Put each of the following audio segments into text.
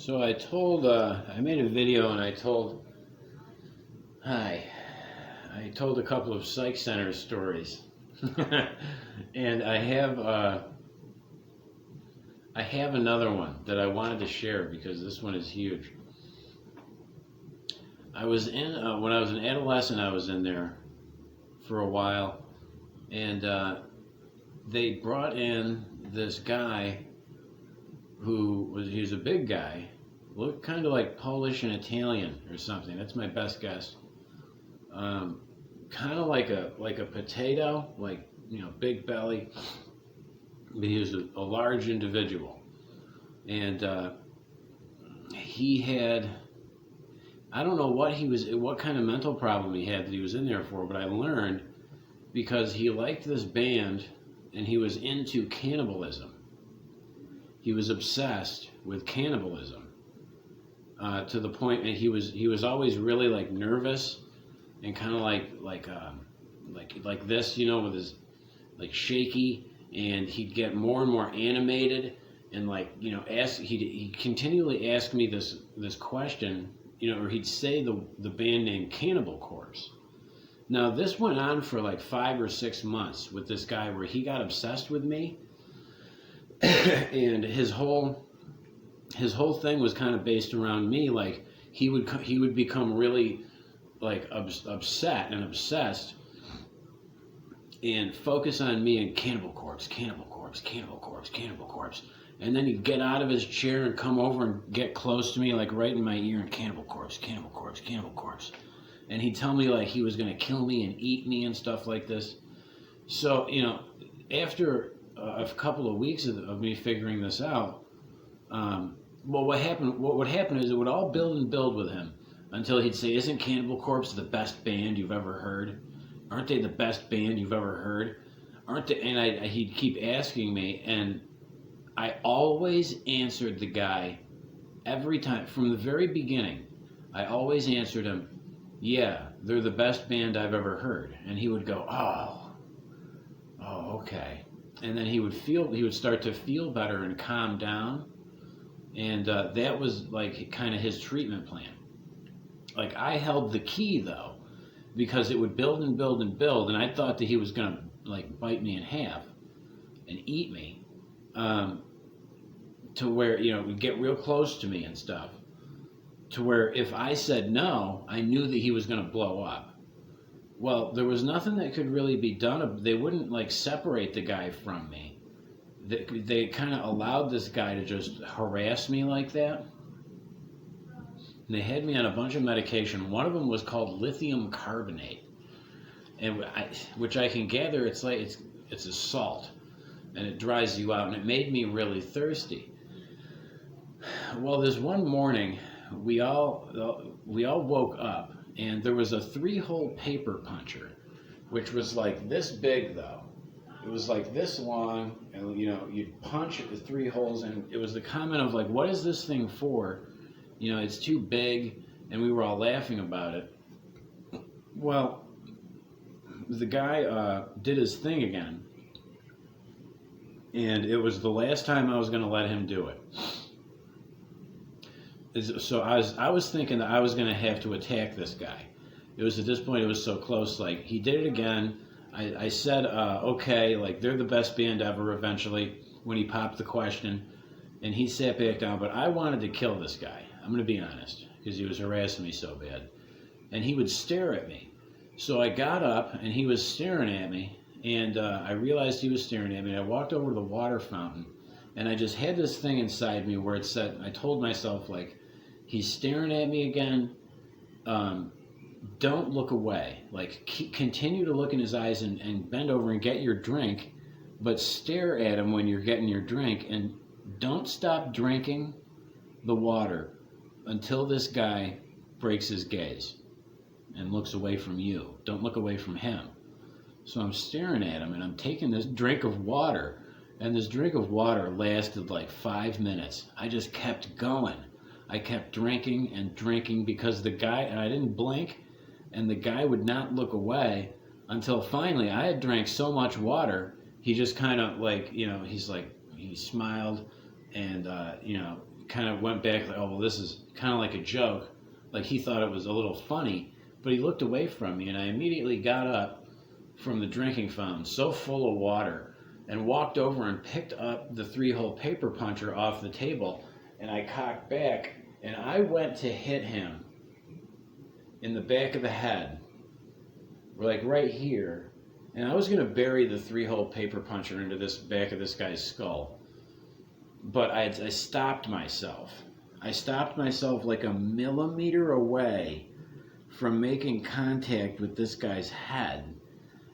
So I made a video and I told a couple of Psych Center stories. And I have another one that I wanted to share because this one is huge. I was in, when I was an adolescent, I was in there for a while, and they brought in this guy he was a big guy, looked kind of like Polish and Italian or something. That's my best guess. Kind of like a potato, big belly, but he was a large individual, and he had, I don't know what kind of mental problem he had that he was in there for, but I learned because he liked this band and he was into cannibalism. He was obsessed with cannibalism to the point, and he was always really nervous and kind of like this, with his shaky, and he'd get more and more animated and he continually asked me this question, or he'd say the band name Cannibal Corpse. Now this went on for 5 or 6 months with this guy where he got obsessed with me. And his whole thing was kind of based around me. He would become really upset and obsessed and focus on me and Cannibal Corpse, Cannibal Corpse, Cannibal Corpse, Cannibal Corpse. And then he'd get out of his chair and come over and get close to me, right in my ear, and Cannibal Corpse, Cannibal Corpse, Cannibal Corpse. And he'd tell me he was going to kill me and eat me and stuff like this. So, after a couple of weeks of me figuring this out, what would happen is it would all build and build with him until he'd say, "Isn't Cannibal Corpse the best band you've ever heard? Aren't they the best band you've ever heard? Aren't they?" And he'd keep asking me, and I always answered the guy every time from the very beginning. I always answered him, "Yeah, they're the best band I've ever heard." And he would go, "Oh, okay." And then he would start to feel better and calm down. And that was kind of his treatment plan. I held the key though, because it would build and build and build. And I thought that he was going to bite me in half and eat me, to where, would get real close to me and stuff, to where if I said no, I knew that he was going to blow up. Well, there was nothing that could really be done. They wouldn't separate the guy from me. They kind of allowed this guy to just harass me like that. And they had me on a bunch of medication. One of them was called lithium carbonate, and which I can gather it's a salt, and it dries you out, and it made me really thirsty. Well, this one morning, we all woke up. And there was a 3-hole paper puncher, which was this big though. It was this long, and you'd punch the 3 holes, and it was the comment of what is this thing for? It's too big, and we were all laughing about it. Well, the guy did his thing again, and it was the last time I was going to let him do it. So I was thinking that I was going to have to attack this guy. It was at this point, it was so close. He did it again. I said, okay, they're the best band ever eventually, when he popped the question. And he sat back down, but I wanted to kill this guy. I'm going to be honest, because he was harassing me so bad. And he would stare at me. So I got up, and he was staring at me. And I realized he was staring at me. And I walked over to the water fountain. And I just had this thing inside me where it said, I told myself, he's staring at me again. Don't look away. Continue to look in his eyes and bend over and get your drink, but stare at him when you're getting your drink, and don't stop drinking the water until this guy breaks his gaze and looks away from you. Don't look away from him. So I'm staring at him, and I'm taking this drink of water, and this drink of water lasted 5 minutes. I just kept going. I kept drinking and drinking because the guy, and I didn't blink, and the guy would not look away until finally I had drank so much water, he just kind of he smiled and, kind of went back like, oh, well, this is kind of like a joke. Like he thought it was a little funny, but he looked away from me, and I immediately got up from the drinking fountain, so full of water, and walked over and picked up the 3-hole paper puncher off the table, and I cocked back, and I went to hit him in the back of the head, like right here, and I was going to bury the 3-hole paper puncher into this back of this guy's skull. But I stopped myself. I stopped myself like a millimeter away from making contact with this guy's head,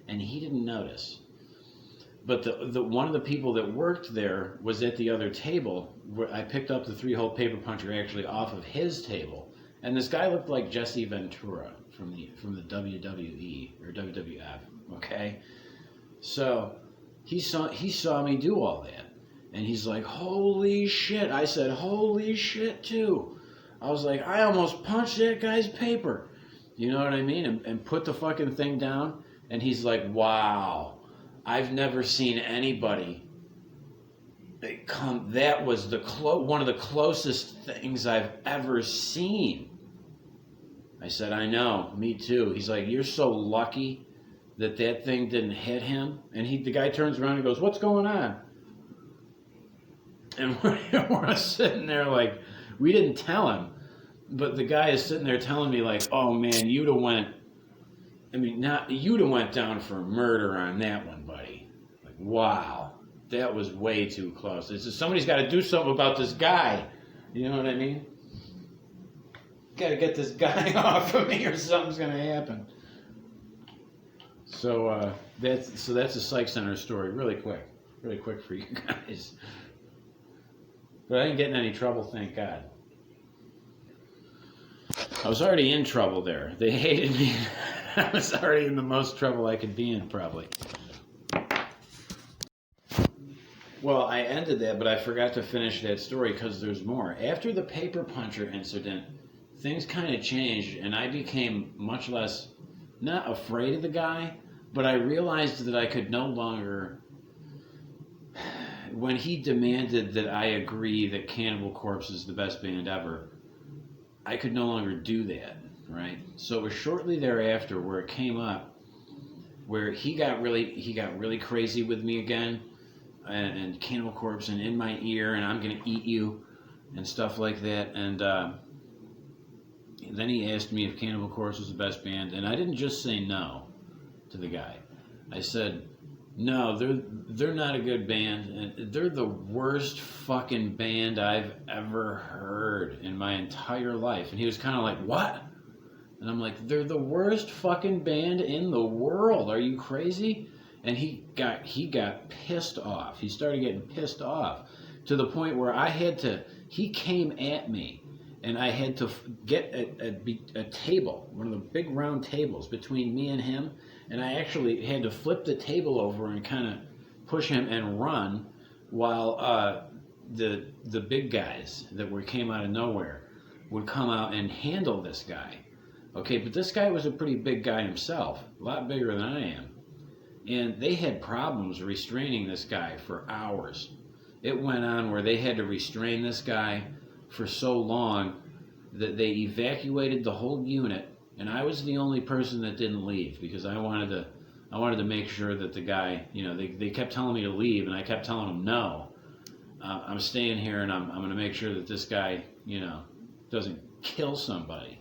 and he didn't notice. But the one of the people that worked there was at the other table, where I picked up the 3-hole paper puncher actually off of his table, and this guy looked like Jesse Ventura from the WWE or WWF. Okay, so he saw me do all that. And he's like, holy shit. I said, holy shit, too. I was like, I almost punched that guy's paper. You know what I mean? And put the fucking thing down. And he's like, wow, I've never seen anybody come. That was one of the closest things I've ever seen. I said, I know, me too. He's like, you're so lucky that thing didn't hit him. And the guy turns around and goes, what's going on? And we're sitting there like, we didn't tell him, but the guy is sitting there telling me like, oh man, you'd have went down for murder on that one, buddy. Like, wow, that was way too close. It's just, somebody's got to do something about this guy. You know what I mean? Got to get this guy off of me or something's going to happen. So that's a Psych Center story, really quick for you guys. But I didn't get in any trouble, thank God. I was already in trouble there. They hated me. I was already in the most trouble I could be in, probably. Well, I ended that, but I forgot to finish that story because there's more. After the paper puncher incident, things kind of changed, and I became much less, not afraid of the guy, but I realized that I could no longer... When he demanded that I agree that Cannibal Corpse is the best band ever, I could no longer do that, right? So it was shortly thereafter where it came up, where he got really crazy with me again, and Cannibal Corpse, and in my ear, and I'm gonna eat you, and stuff like that. And then he asked me if Cannibal Corpse was the best band, and I didn't just say no to the guy. I said, no, they're not a good band, and they're the worst fucking band I've ever heard in my entire life. And he was kind of like, what? And I'm like, they're the worst fucking band in the world. Are you crazy? And he got pissed off. He started getting pissed off to the point where he came at me, and I had to get a table, one of the big round tables between me and him. And I actually had to flip the table over and kind of push him and run while the big guys that came out of nowhere would come out and handle this guy. Okay, but this guy was a pretty big guy himself, a lot bigger than I am. And they had problems restraining this guy for hours. It went on where they had to restrain this guy for so long that they evacuated the whole unit. And I was the only person that didn't leave because I wanted to make sure that the guy, they kept telling me to leave, and I kept telling them no. I'm staying here, and I'm going to make sure that this guy, doesn't kill somebody.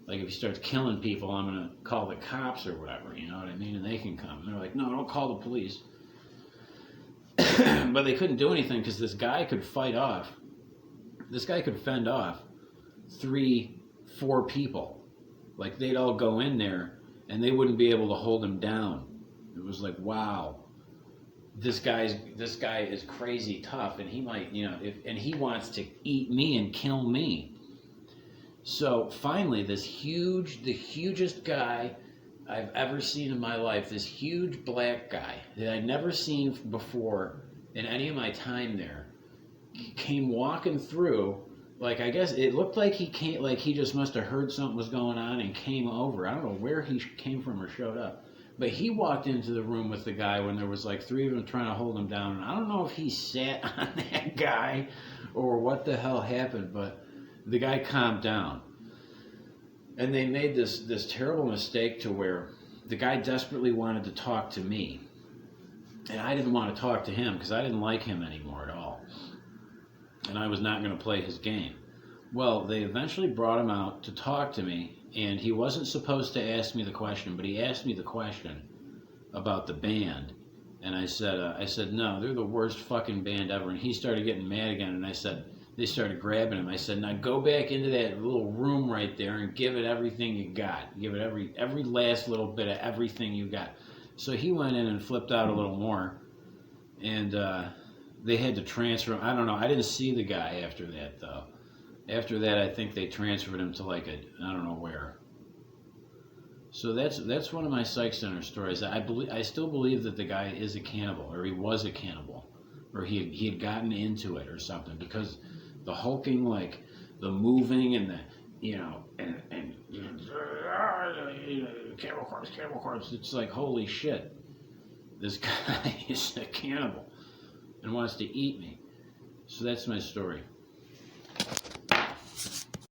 Like if he starts killing people, I'm going to call the cops or whatever. You know what I mean? And they can come. And they're like, no, don't call the police. But they couldn't do anything because this guy could fight off. This guy could fend off 3-4 people. Like they'd all go in there and they wouldn't be able to hold him down. It was like, wow, this guy is crazy tough, and he might, and he wants to eat me and kill me. So finally, the hugest guy I've ever seen in my life, this huge black guy that I'd never seen before in any of my time there, came walking through. Like, I guess it looked like he came, like he just must have heard something was going on and came over. I don't know where he came from or showed up. But he walked into the room with the guy when there was like three of them trying to hold him down. And I don't know if he sat on that guy or what the hell happened, but the guy calmed down. And they made this terrible mistake to where the guy desperately wanted to talk to me. And I didn't want to talk to him because I didn't like him anymore at all. And I was not going to play his game. Well, they eventually brought him out to talk to me. And he wasn't supposed to ask me the question, but he asked me the question about the band. And I said, no, they're the worst fucking band ever. And he started getting mad again. And I said, they started grabbing him. I said, now go back into that little room right there and give it everything you got. Give it every last little bit of everything you got. So he went in and flipped out a little more. And they had to transfer him. I don't know. I didn't see the guy after that, though. After that, I think they transferred him to I don't know where. So that's one of my Psych Center stories. I still believe that the guy is a cannibal, or he was a cannibal, or he had gotten into it or something, because the hulking, the moving and the and cannibal corpse. It's like, holy shit, this guy is a cannibal and wants to eat me. So that's my story.